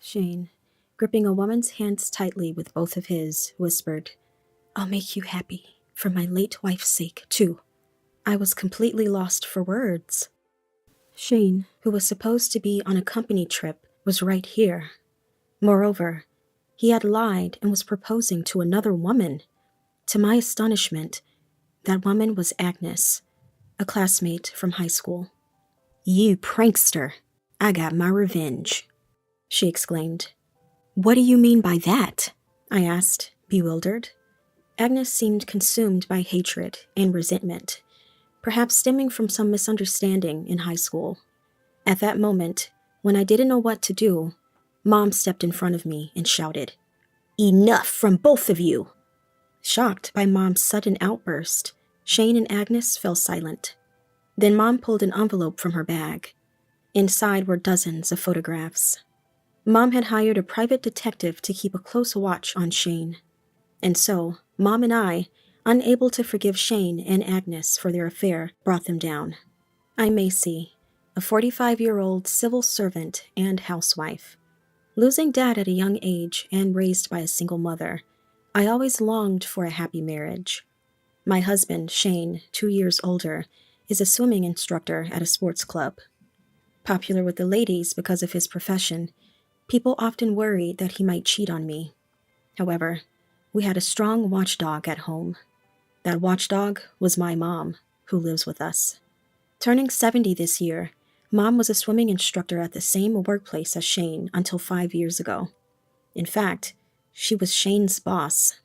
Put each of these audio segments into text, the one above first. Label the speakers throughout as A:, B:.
A: Shane, gripping a woman's hands tightly with both of his, whispered, "I'll make you happy, for my late wife's sake, too." I was completely lost for words. Shane, who was supposed to be on a company trip, was right here. Moreover, he had lied and was proposing to another woman. To my astonishment, that woman was Agnes, a classmate from high school. "You prankster! I got my revenge," she exclaimed. "What do you mean by that?" I asked, bewildered. Agnes seemed consumed by hatred and resentment, perhaps stemming from some misunderstanding in high school. At that moment, when I didn't know what to do, Mom stepped in front of me and shouted, "Enough from both of you!" Shocked by Mom's sudden outburst, Shane and Agnes fell silent. Then Mom pulled an envelope from her bag. Inside were dozens of photographs. Mom had hired a private detective to keep a close watch on Shane. And so, Mom and I, unable to forgive Shane and Agnes for their affair, brought them down. I'm Macy, a 45-year-old civil servant and housewife. Losing dad at a young age and raised by a single mother, I always longed for a happy marriage. My husband, Shane, 2 years older, is a swimming instructor at a sports club. Popular with the ladies because of his profession, people often worried that he might cheat on me. However, we had a strong watchdog at home. That watchdog was my mom, who lives with us. Turning 70 this year, Mom was a swimming instructor at the same workplace as Shane until 5 years ago. In fact, she was Shane's boss.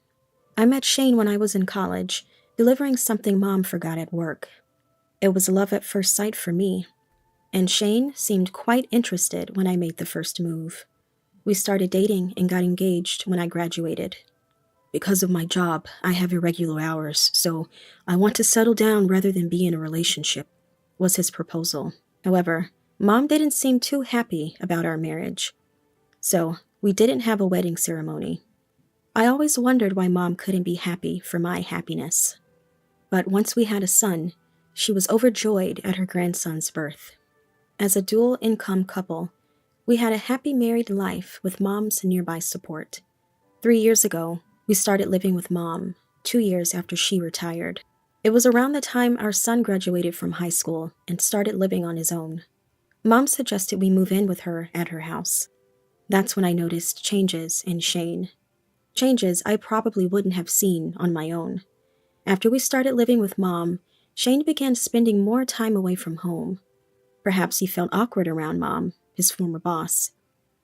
A: I met Shane when I was in college, delivering something Mom forgot at work. It was love at first sight for me, and Shane seemed quite interested when I made the first move. We started dating and got engaged when I graduated. "Because of my job, I have irregular hours, so I want to settle down rather than be in a relationship," was his proposal. However, Mom didn't seem too happy about our marriage. So, we didn't have a wedding ceremony. I always wondered why Mom couldn't be happy for my happiness. But once we had a son, she was overjoyed at her grandson's birth. As a dual-income couple, we had a happy married life with Mom's nearby support. 3 years ago, we started living with Mom, 2 years after she retired. It was around the time our son graduated from high school and started living on his own. Mom suggested we move in with her at her house. That's when I noticed changes in Shane. Changes I probably wouldn't have seen on my own. After we started living with Mom, Shane began spending more time away from home. Perhaps he felt awkward around Mom, his former boss.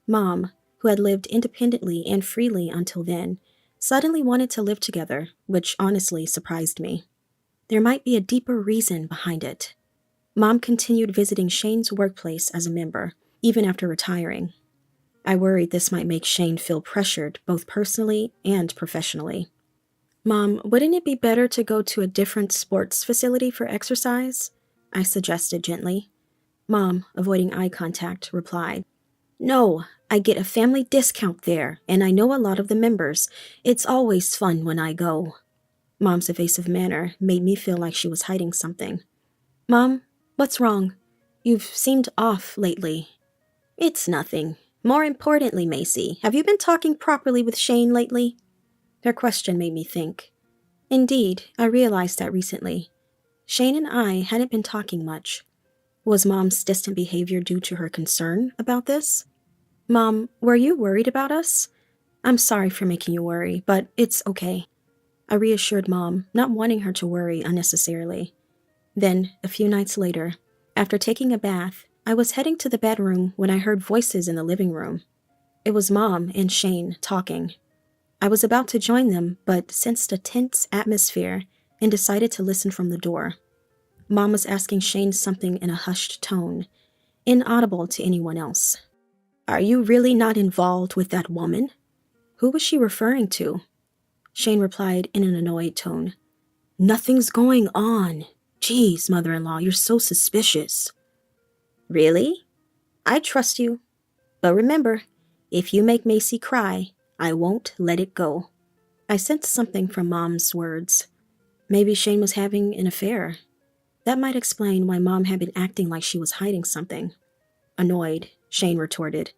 A: Mom, who had lived independently and freely until then, suddenly wanted to live together, which honestly surprised me. There might be a deeper reason behind it. Mom continued visiting Shane's workplace as a member, even after retiring. I worried this might make Shane feel pressured both personally and professionally. "Mom, wouldn't it be better to go to a different sports facility for exercise?" I suggested gently. Mom, avoiding eye contact, replied, "No, I get a family discount there, and I know a lot of the members. It's always fun when I go." Mom's evasive manner made me feel like she was hiding something. "Mom, what's wrong? You've seemed off lately." "It's nothing. More importantly, Macy, have you been talking properly with Shane lately?" Her question made me think. Indeed, I realized that recently. Shane and I hadn't been talking much. Was Mom's distant behavior due to her concern about this? "Mom, were you worried about us?" "I'm sorry for making you worry, but it's okay." I reassured Mom, not wanting her to worry unnecessarily. Then, a few nights later, after taking a bath, I was heading to the bedroom when I heard voices in the living room. It was Mom and Shane talking. I was about to join them, but sensed a tense atmosphere and decided to listen from the door. Mom was asking Shane something in a hushed tone, inaudible to anyone else. "Are you really not involved with that woman?" Who was she referring to? Shane replied in an annoyed tone, "Nothing's going on. Geez, mother-in-law, you're so suspicious." "Really? I trust you. But remember, if you make Macy cry, I won't let it go." I sensed something from Mom's words. Maybe Shane was having an affair. That might explain why Mom had been acting like she was hiding something. Annoyed, Shane retorted,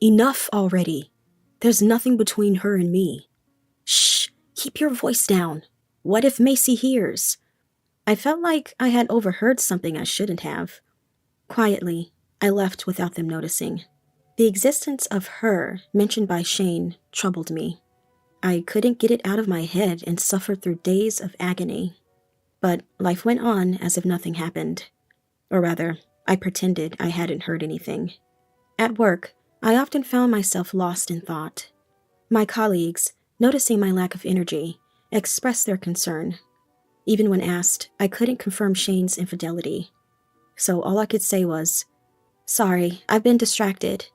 A: Enough already. There's nothing between her and me. Shh, keep your voice down. What if Macy hears? I felt like I had overheard something I shouldn't have. Quietly, I left without them noticing. The existence of her, mentioned by Shane, troubled me. I couldn't get it out of my head and suffered through days of agony. But life went on as if nothing happened. Or rather, I pretended I hadn't heard anything. At work, I often found myself lost in thought. My colleagues, noticing my lack of energy, expressed their concern. Even when asked, I couldn't confirm Shane's infidelity. So all I could say was, "Sorry, I've been distracted."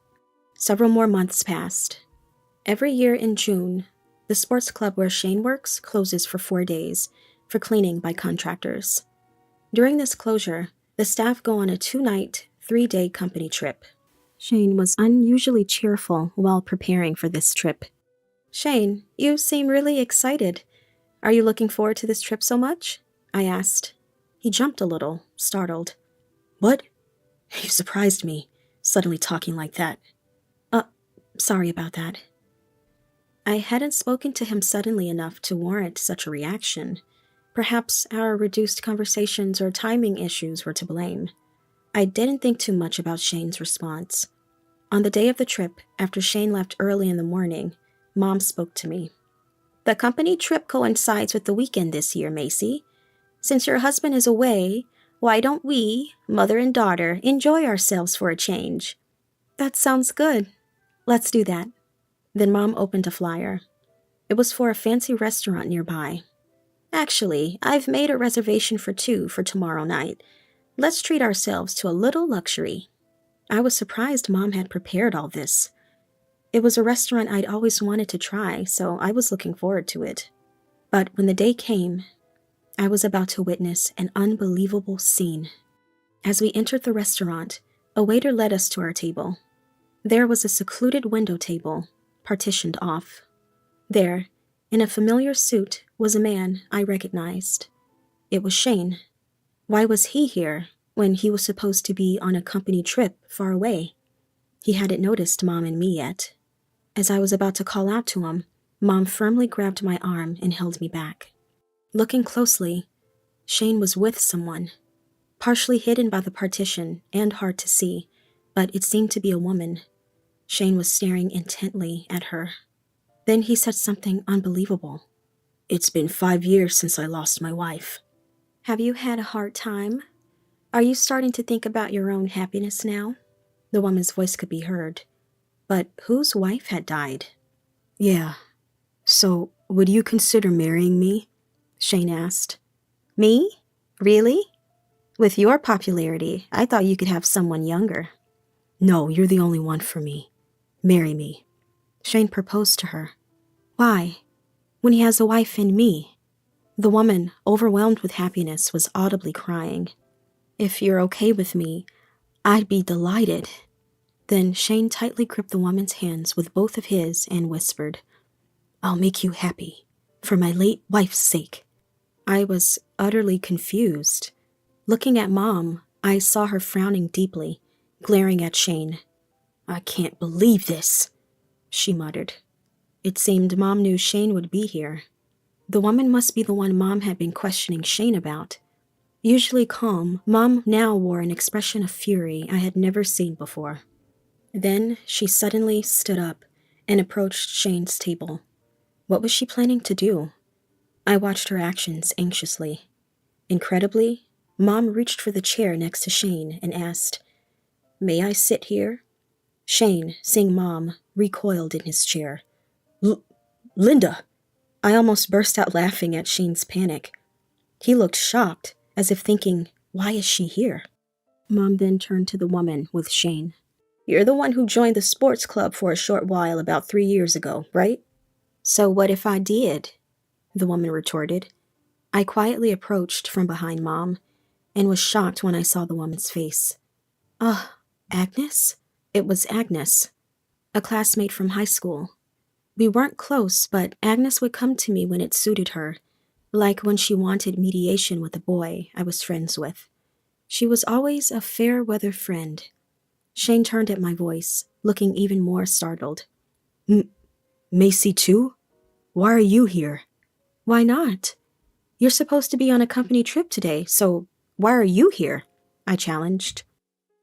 A: Several more months passed. Every year in June, the sports club where Shane works closes for 4 days for cleaning by contractors. During this closure, the staff go on a 2-night, 3-day company trip. Shane was unusually cheerful while preparing for this trip. "Shane, you seem really excited. Are you looking forward to this trip so much?" I asked. He jumped a little, startled. "What? You surprised me, suddenly talking like that." Sorry about that." I hadn't spoken to him suddenly enough to warrant such a reaction. Perhaps our reduced conversations or timing issues were to blame. I didn't think too much about Shane's response. On the day of the trip, after Shane left early in the morning, Mom spoke to me. "The company trip coincides with the weekend this year, Macy. Since your husband is away, why don't we, mother and daughter, enjoy ourselves for a change?" "That sounds good. Let's do that." Then Mom opened a flyer. It was for a fancy restaurant nearby. "Actually, I've made a reservation for 2 for tomorrow night. Let's treat ourselves to a little luxury." I was surprised Mom had prepared all this. It was a restaurant I'd always wanted to try, so I was looking forward to it. But when the day came, I was about to witness an unbelievable scene. As we entered the restaurant, a waiter led us to our table. There was a secluded window table, partitioned off. There, in a familiar suit, was a man I recognized. It was Shane. Why was he here when he was supposed to be on a company trip far away? He hadn't noticed Mom and me yet. As I was about to call out to him, Mom firmly grabbed my arm and held me back. Looking closely, Shane was with someone, partially hidden by the partition and hard to see, but it seemed to be a woman. Shane was staring intently at her. Then he said something unbelievable. "It's been 5 years since I lost my wife." "Have you had a hard time? Are you starting to think about your own happiness now?" The woman's voice could be heard. But whose wife had died? "Yeah. So, would you consider marrying me?" Shane asked. "Me? Really? With your popularity, I thought you could have someone younger." "No, you're the only one for me. Marry me." Shane proposed to her. Why? When he has a wife and me? The woman, overwhelmed with happiness, was audibly crying. "If you're okay with me, I'd be delighted." Then Shane tightly gripped the woman's hands with both of his and whispered, "I'll make you happy, for my late wife's sake." I was utterly confused. Looking at Mom, I saw her frowning deeply, glaring at Shane. "I can't believe this," she muttered. It seemed Mom knew Shane would be here. The woman must be the one Mom had been questioning Shane about. Usually calm, Mom now wore an expression of fury I had never seen before. Then she suddenly stood up and approached Shane's table. What was she planning to do? I watched her actions anxiously. Incredibly, Mom reached for the chair next to Shane and asked, "May I sit here?" Shane, seeing Mom, recoiled in his chair. Linda!" I almost burst out laughing at Shane's panic. He looked shocked, as if thinking, "Why is she here?" Mom then turned to the woman with Shane. "You're the one who joined the sports club for a short while about 3 years ago, right?" "So what if I did?" the woman retorted. I quietly approached from behind Mom and was shocked when I saw the woman's face. Agnes?" It was Agnes, a classmate from high school. We weren't close, but Agnes would come to me when it suited her, like when she wanted mediation with a boy I was friends with. She was always a fair-weather friend. Shane turned at my voice, looking even more startled. Macy too? Why are you here? Why not? You're supposed to be on a company trip today, so why are you here? I challenged.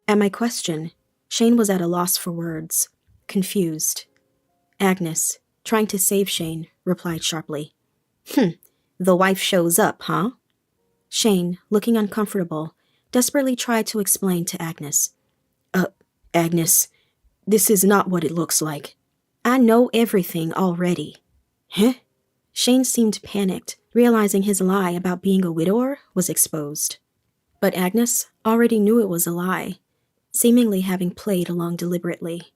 A: At my question, Shane was at a loss for words, confused. Agnes, trying to save Shane, replied sharply. The wife shows up, huh? Shane, looking uncomfortable, desperately tried to explain to Agnes. Agnes, this is not what it looks like. I know everything already. Huh? Shane seemed panicked, realizing his lie about being a widower was exposed. But Agnes already knew it was a lie, seemingly having played along deliberately.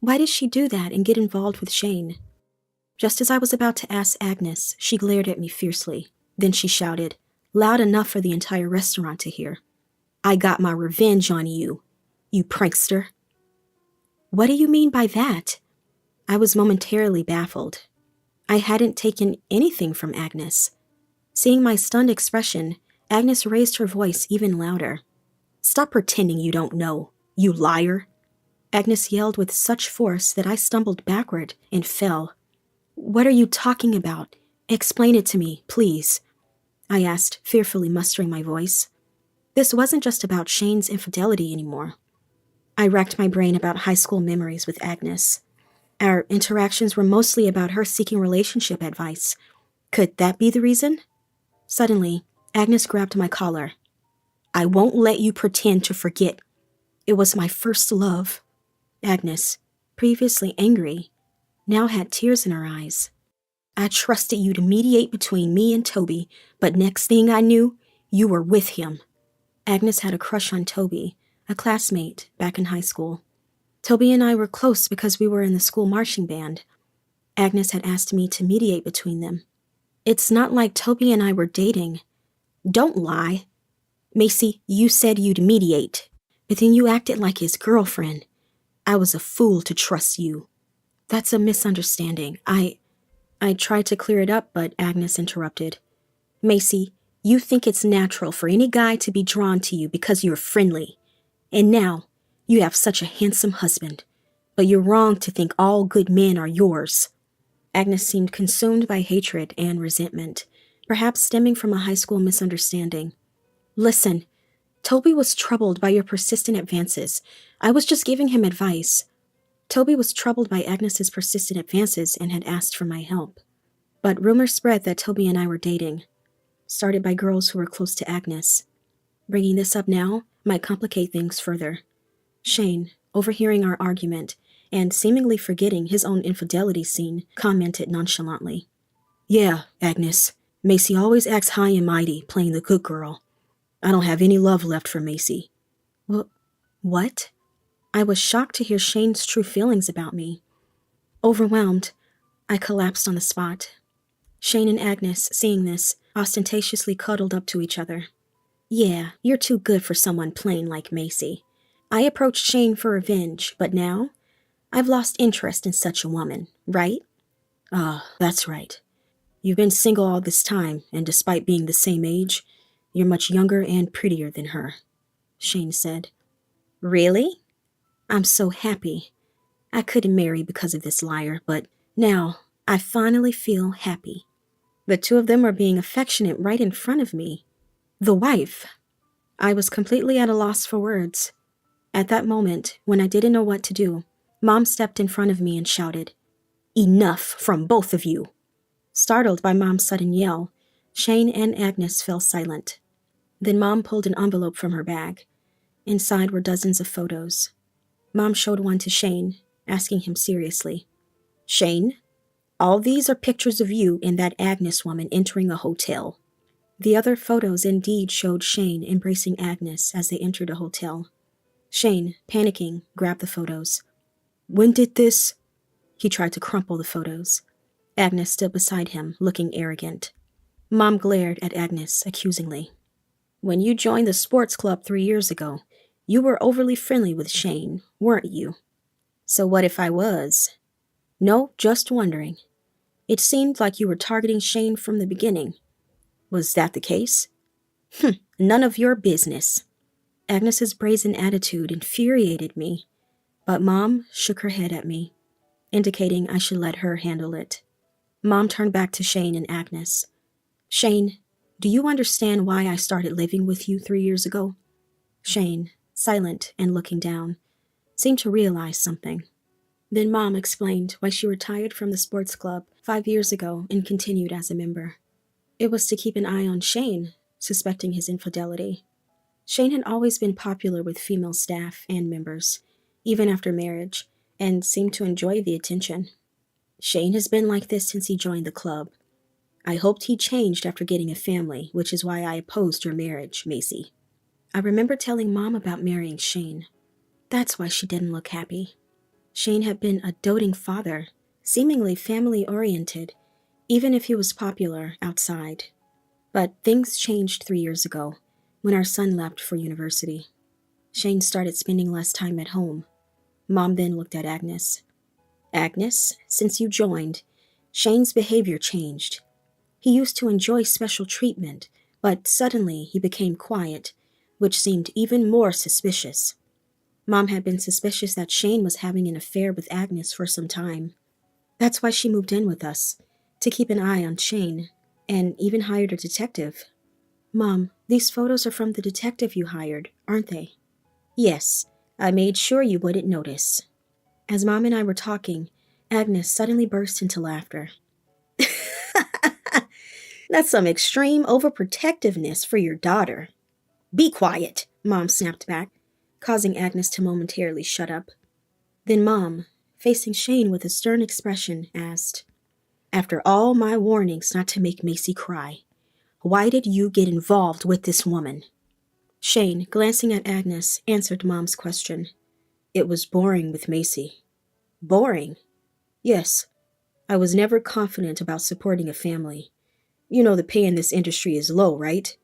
A: Why did she do that and get involved with Shane? Just as I was about to ask Agnes, she glared at me fiercely. Then she shouted, loud enough for the entire restaurant to hear. I got my revenge on you, you prankster. What do you mean by that? I was momentarily baffled. I hadn't taken anything from Agnes. Seeing my stunned expression, Agnes raised her voice even louder. Stop pretending you don't know, you liar. Agnes yelled with such force that I stumbled backward and fell. What are you talking about? Explain it to me, please, I asked, fearfully mustering my voice. This wasn't just about Shane's infidelity anymore. I racked my brain about high school memories with Agnes. Our interactions were mostly about her seeking relationship advice. Could that be the reason? Suddenly, Agnes grabbed my collar. I won't let you pretend to forget. It was my first love. Agnes, previously angry, now had tears in her eyes. I trusted you to mediate between me and Toby, but next thing I knew, you were with him. Agnes had a crush on Toby, a classmate back in high school. Toby and I were close because we were in the school marching band. Agnes had asked me to mediate between them. It's not like Toby and I were dating. Don't lie. Macy, you said you'd mediate, but then you acted like his girlfriend. I was a fool to trust you. That's a misunderstanding. I tried to clear it up, but Agnes interrupted. Macy, you think it's natural for any guy to be drawn to you because you're friendly. And now, you have such a handsome husband. But you're wrong to think all good men are yours. Agnes seemed consumed by hatred and resentment, perhaps stemming from a high school misunderstanding. Listen, Toby was troubled by your persistent advances. I was just giving him advice. Toby was troubled by Agnes's persistent advances and had asked for my help. But rumors spread that Toby and I were dating, started by girls who were close to Agnes. Bringing this up now might complicate things further. Shane, overhearing our argument and seemingly forgetting his own infidelity scene, commented nonchalantly. Yeah, Agnes, Macy always acts high and mighty, playing the good girl. I don't have any love left for Macy. What? I was shocked to hear Shane's true feelings about me. Overwhelmed, I collapsed on the spot. Shane and Agnes, seeing this, ostentatiously cuddled up to each other. Yeah, you're too good for someone plain like Macy. I approached Shane for revenge, but now I've lost interest in such a woman, right? That's right. You've been single all this time, and despite being the same age, you're much younger and prettier than her, Shane said. Really? I'm so happy. I couldn't marry because of this liar, but now I finally feel happy. The two of them were being affectionate right in front of me. The wife. I was completely at a loss for words. At that moment, when I didn't know what to do, Mom stepped in front of me and shouted, Enough from both of you. Startled by Mom's sudden yell, Shane and Agnes fell silent. Then Mom pulled an envelope from her bag. Inside were dozens of photos. Mom showed one to Shane, asking him seriously, Shane, all these are pictures of you and that Agnes woman entering a hotel. The other photos indeed showed Shane embracing Agnes as they entered a hotel. Shane, panicking, grabbed the photos. When did this? He tried to crumple the photos. Agnes stood beside him, looking arrogant. Mom glared at Agnes accusingly. When you joined the sports club 3 years ago, you were overly friendly with Shane, weren't you? So what if I was? No, just wondering. It seemed like you were targeting Shane from the beginning. Was that the case? None of your business. Agnes's brazen attitude infuriated me. But Mom shook her head at me, indicating I should let her handle it. Mom turned back to Shane and Agnes. Shane, do you understand why I started living with you 3 years ago? Shane, silent and looking down, seemed to realize something. Then Mom explained why she retired from the sports club 5 years ago and continued as a member. It was to keep an eye on Shane, suspecting his infidelity. Shane had always been popular with female staff and members, even after marriage, and seemed to enjoy the attention. Shane has been like this since he joined the club. I hoped he changed after getting a family, which is why I opposed your marriage, Macy. I remember telling Mom about marrying Shane. That's why she didn't look happy. Shane had been a doting father, seemingly family-oriented, even if he was popular outside. But things changed 3 years ago, when our son left for university. Shane started spending less time at home. Mom then looked at Agnes. Agnes, since you joined, Shane's behavior changed. He used to enjoy special treatment, but suddenly he became quiet, which seemed even more suspicious. Mom had been suspicious that Shane was having an affair with Agnes for some time. That's why she moved in with us, to keep an eye on Shane, and even hired a detective. Mom, these photos are from the detective you hired, aren't they? Yes, I made sure you wouldn't notice. As Mom and I were talking, Agnes suddenly burst into laughter. That's some extreme overprotectiveness for your daughter. Be quiet, Mom snapped back, causing Agnes to momentarily shut up. Then Mom, facing Shane with a stern expression, asked, After all my warnings not to make Macy cry, why did you get involved with this woman? Shane, glancing at Agnes, answered Mom's question. It was boring with Macy. Boring? Yes. I was never confident about supporting a family. You know the pay in this industry is low, right?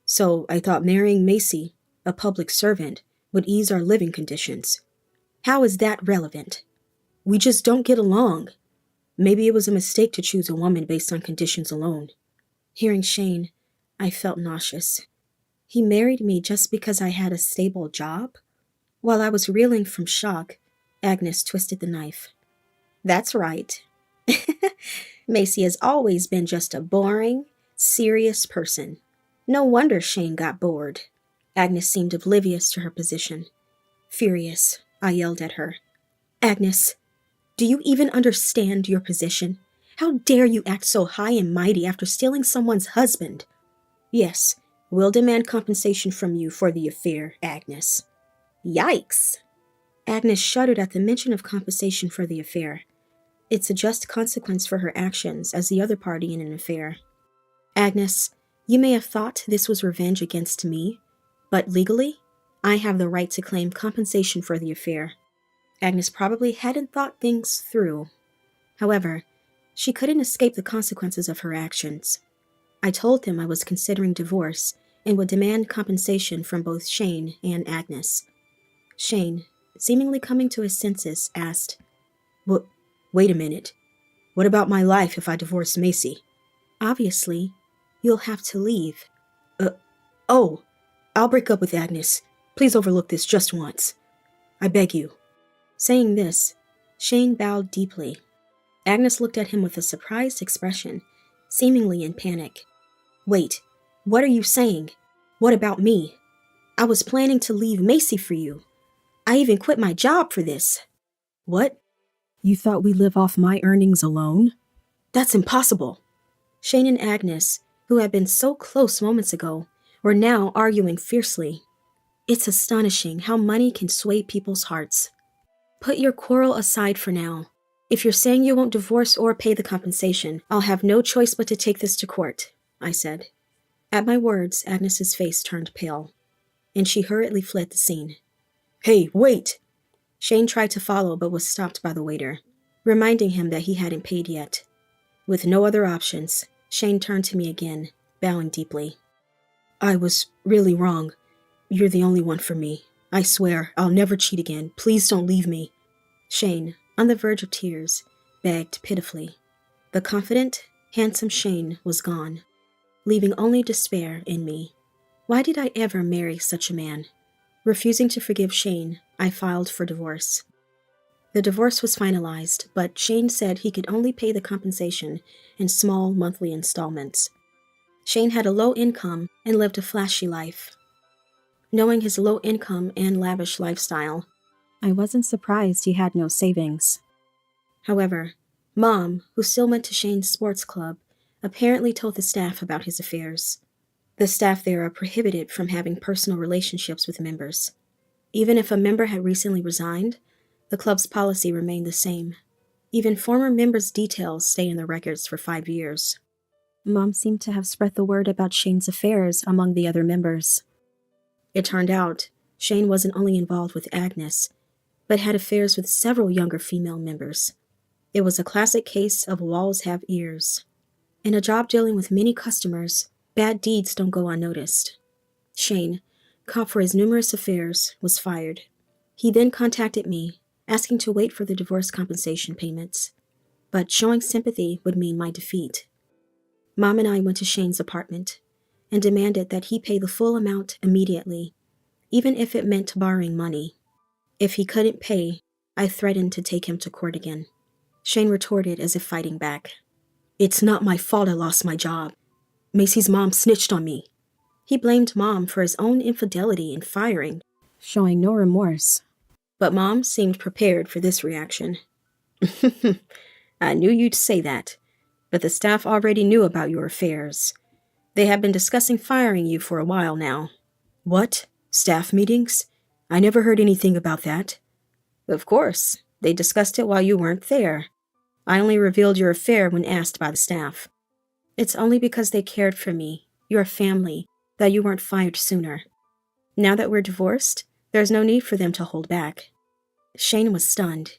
A: So I thought marrying Macy, a public servant, would ease our living conditions. How is that relevant? We just don't get along. Maybe it was a mistake to choose a woman based on conditions alone. Hearing Shane, I felt nauseous. He married me just because I had a stable job? While I was reeling from shock, Agnes twisted the knife. That's right. Macy has always been just a boring, serious person. No wonder Shane got bored. Agnes seemed oblivious to her position. Furious, I yelled at her. Agnes, do you even understand your position? How dare you act so high and mighty after stealing someone's husband? Yes, we'll demand compensation from you for the affair, Agnes. Yikes! Agnes shuddered at the mention of compensation for the affair. It's a just consequence for her actions as the other party in an affair. Agnes, you may have thought this was revenge against me, but legally, I have the right to claim compensation for the affair. Agnes probably hadn't thought things through. However, she couldn't escape the consequences of her actions. I told them I was considering divorce and would demand compensation from both Shane and Agnes. Shane, seemingly coming to his senses, asked, Wait a minute. What about my life if I divorce Macy? Obviously, you'll have to leave. Oh, I'll break up with Agnes. Please overlook this just once. I beg you. Saying this, Shane bowed deeply. Agnes looked at him with a surprised expression, seemingly in panic. Wait, what are you saying? What about me? I was planning to leave Macy for you. I even quit my job for this. What? You thought we live off my earnings alone? That's impossible. Shane and Agnes, who had been so close moments ago, were now arguing fiercely. It's astonishing how money can sway people's hearts. Put your quarrel aside for now. If you're saying you won't divorce or pay the compensation, I'll have no choice but to take this to court, I said. At my words, Agnes's face turned pale, and she hurriedly fled the scene. Hey, wait! Shane tried to follow but was stopped by the waiter, reminding him that he hadn't paid yet. With no other options, Shane turned to me again, bowing deeply. I was really wrong. You're the only one for me. I swear, I'll never cheat again. Please don't leave me. Shane, on the verge of tears, begged pitifully. The confident, handsome Shane was gone, leaving only despair in me. Why did I ever marry such a man? Refusing to forgive Shane, I filed for divorce. The divorce was finalized, but Shane said he could only pay the compensation in small monthly installments. Shane had a low income and lived a flashy life. Knowing his low income and lavish lifestyle, I wasn't surprised he had no savings. However, Mom, who still went to Shane's sports club, apparently told the staff about his affairs. The staff there are prohibited from having personal relationships with members. Even if a member had recently resigned, the club's policy remained the same. Even former members' details stay in the records for 5 years. Mom seemed to have spread the word about Shane's affairs among the other members. It turned out Shane wasn't only involved with Agnes, but had affairs with several younger female members. It was a classic case of walls have ears. In a job dealing with many customers, bad deeds don't go unnoticed. Shane, caught for his numerous affairs, was fired. He then contacted me, asking to wait for the divorce compensation payments. But showing sympathy would mean my defeat. Mom and I went to Shane's apartment and demanded that he pay the full amount immediately, even if it meant borrowing money. If he couldn't pay, I threatened to take him to court again. Shane retorted as if fighting back. "It's not my fault I lost my job. Macy's mom snitched on me." He blamed Mom for his own infidelity in firing, showing no remorse. But Mom seemed prepared for this reaction. "I knew you'd say that, but the staff already knew about your affairs. They have been discussing firing you for a while now." "What? Staff meetings? I never heard anything about that." "Of course. They discussed it while you weren't there. I only revealed your affair when asked by the staff. It's only because they cared for me, your family, that you weren't fired sooner. Now that we're divorced, there's no need for them to hold back." Shane was stunned,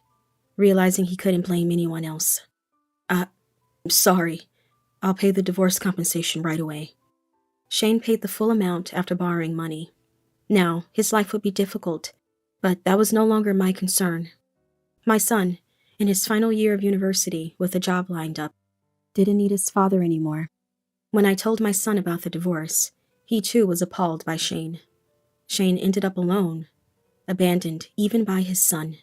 A: realizing he couldn't blame anyone else. I'm sorry. I'll pay the divorce compensation right away." Shane paid the full amount after borrowing money. Now, his life would be difficult, but that was no longer my concern. My son, in his final year of university with a job lined up, didn't need his father anymore. When I told my son about the divorce, he too was appalled by Shane. Shane ended up alone, abandoned even by his son.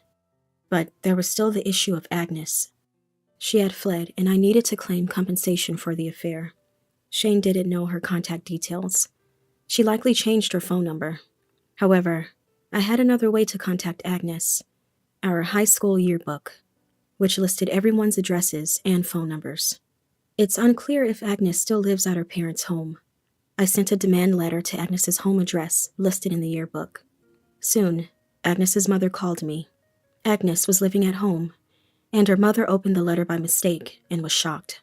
A: But there was still the issue of Agnes. She had fled, and I needed to claim compensation for the affair. Shane didn't know her contact details. She likely changed her phone number. However, I had another way to contact Agnes: our high school yearbook, which listed everyone's addresses and phone numbers. It's unclear if Agnes still lives at her parents' home. I sent a demand letter to Agnes's home address listed in the yearbook. Soon, Agnes's mother called me. Agnes was living at home, and her mother opened the letter by mistake and was shocked.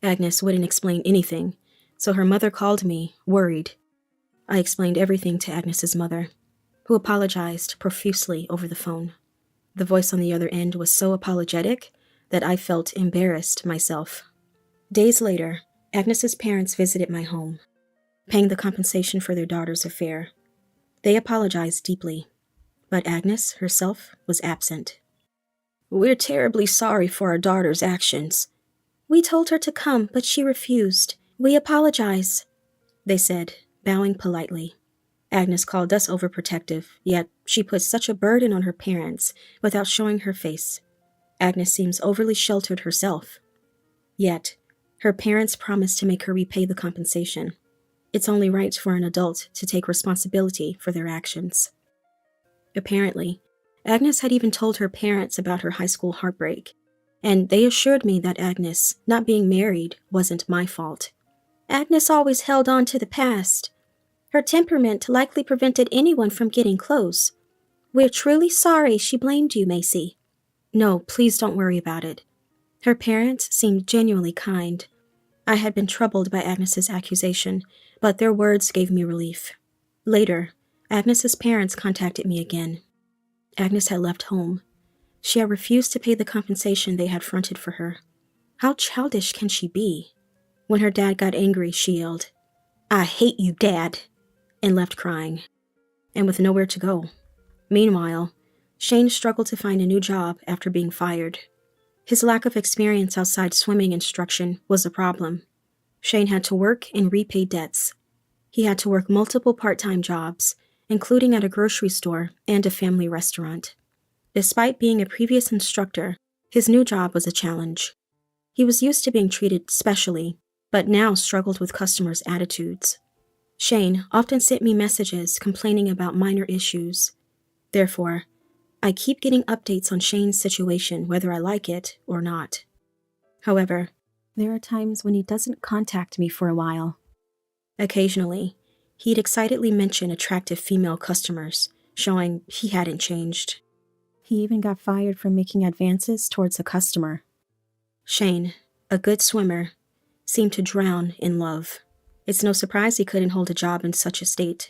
A: Agnes wouldn't explain anything, so her mother called me, worried. I explained everything to Agnes's mother, who apologized profusely over the phone. The voice on the other end was so apologetic that I felt embarrassed myself. Days later, Agnes's parents visited my home, paying the compensation for their daughter's affair. They apologized deeply, but Agnes herself was absent. "We're terribly sorry for our daughter's actions. We told her to come, but she refused. We apologize," they said, bowing politely. Agnes called us overprotective, yet she put such a burden on her parents without showing her face. Agnes seems overly sheltered herself. Yet, her parents promised to make her repay the compensation. It's only right for an adult to take responsibility for their actions. Apparently, Agnes had even told her parents about her high school heartbreak, and they assured me that Agnes, not being married, wasn't my fault. "Agnes always held on to the past. Her temperament likely prevented anyone from getting close. We're truly sorry she blamed you, Macy." "No, please don't worry about it." Her parents seemed genuinely kind. I had been troubled by Agnes's accusation, but their words gave me relief. Later, Agnes's parents contacted me again. Agnes had left home. She had refused to pay the compensation they had fronted for her. How childish can she be? When her dad got angry, she yelled, "I hate you, Dad," and left crying, and with nowhere to go. Meanwhile, Shane struggled to find a new job after being fired. His lack of experience outside swimming instruction was a problem. Shane had to work and repay debts. He had to work multiple part-time jobs, including at a grocery store and a family restaurant. Despite being a previous instructor, his new job was a challenge. He was used to being treated specially, but now struggled with customers' attitudes. Shane often sent me messages complaining about minor issues. Therefore, I keep getting updates on Shane's situation whether I like it or not. However, there are times when he doesn't contact me for a while. Occasionally, he'd excitedly mention attractive female customers, showing he hadn't changed. He even got fired for making advances towards a customer. Shane, a good swimmer, seemed to drown in love. It's no surprise he couldn't hold a job in such a state.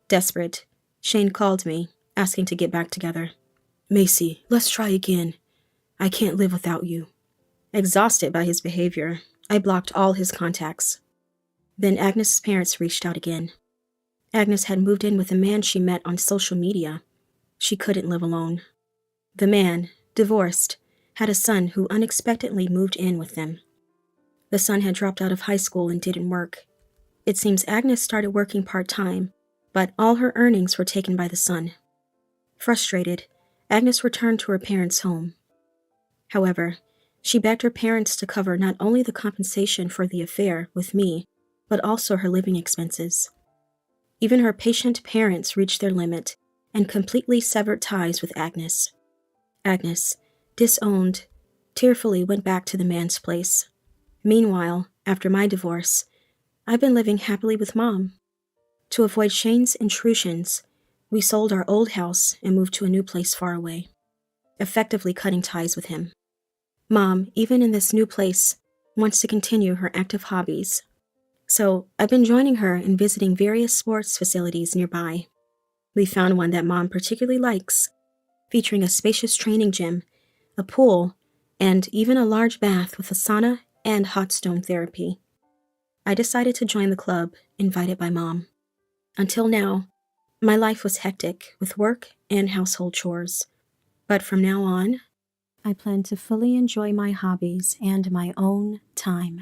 A: Desperate, Shane called me, asking to get back together. "Macy, let's try again. I can't live without you." Exhausted by his behavior, I blocked all his contacts. Then Agnes' parents reached out again. Agnes had moved in with a man she met on social media. She couldn't live alone. The man, divorced, had a son who unexpectedly moved in with them. The son had dropped out of high school and didn't work. It seems Agnes started working part-time, but all her earnings were taken by the son. Frustrated, Agnes returned to her parents' home. However, she begged her parents to cover not only the compensation for the affair with me, but also her living expenses. Even her patient parents reached their limit and completely severed ties with Agnes. Agnes, disowned, tearfully went back to the man's place. Meanwhile, after my divorce, I've been living happily with Mom. To avoid Shane's intrusions, we sold our old house and moved to a new place far away, effectively cutting ties with him. Mom, even in this new place, wants to continue her active hobbies. So I've been joining her in visiting various sports facilities nearby. We found one that Mom particularly likes, featuring a spacious training gym, a pool, and even a large bath with a sauna and hot stone therapy. I decided to join the club, invited by Mom. Until now, my life was hectic with work and household chores. But from now on, I plan to fully enjoy my hobbies and my own time.